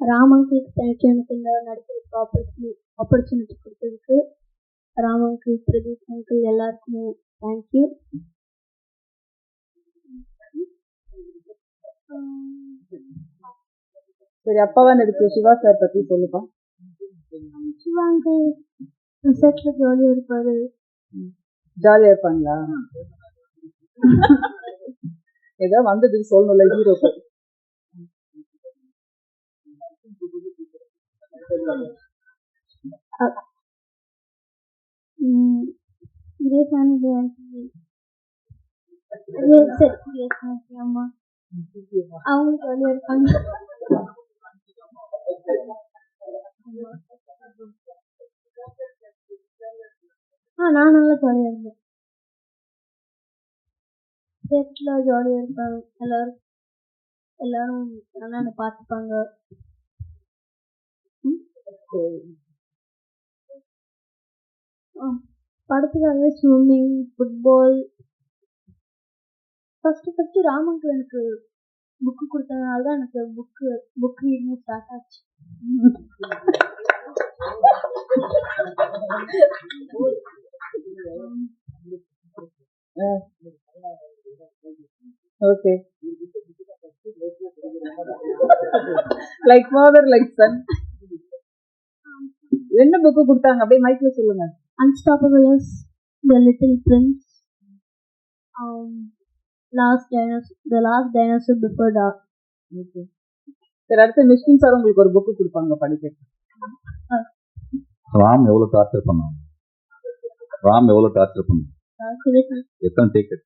ராமங்களுக்கு thank you, எனக்கு இந்த நடிக்கிறதுக்கு ஆப்பர்ச்சுனிட்டி கொடுத்ததுக்கு. ராமங்களுக்கு, பிரதீப் அங்கிள் எல்லாருக்குமே தேங்க்யூ. சரி, அப்பாவா நடிச்ச சிவா சார் பத்தி சொல்லுப்பா. சிவா அங்கிள் செட்ல ஜாலியா இருப்பாரு. ஜாலியா இருப்பாங்களா? ஏதோ வந்ததுக்கு சொல்லணும்ல ஹீரோக்கு. அம்மா அவங்களுக்கு ஜாலியா இருப்பாங்க. நான் நல்லா ஜாலியா இருந்தேன். செட்ல ஜாலியா இருப்பாங்க. எல்லாரும் நல்லா என்ன பார்த்துப்பாங்க. படத்துக்காகவே ஸ்விம்மிங், ஃபுட்பால். ஃபர்ஸ்ட் ராமங்கள் எனக்கு புக்கு கொடுத்ததுனால தான் எனக்கு புக் ரீடிங் ஸ்டார்ட் ஆச்சு. Okay. Like father like son. என்ன புக்கு கொடுத்தாங்க? அப்படியே மைக்ல சொல்லுங்க. Unstoppable is The Little Prince. The Last Dinosaur Before Dark. Okay. சரி, அடுத்து மிஷ்கின் சார் உங்களுக்கு ஒரு புக்கு கொடுப்பாங்க படிக்க. ராம் எவ்வளவு டார்ச்சர் பண்ணாங்க? எத்தனை டேக்?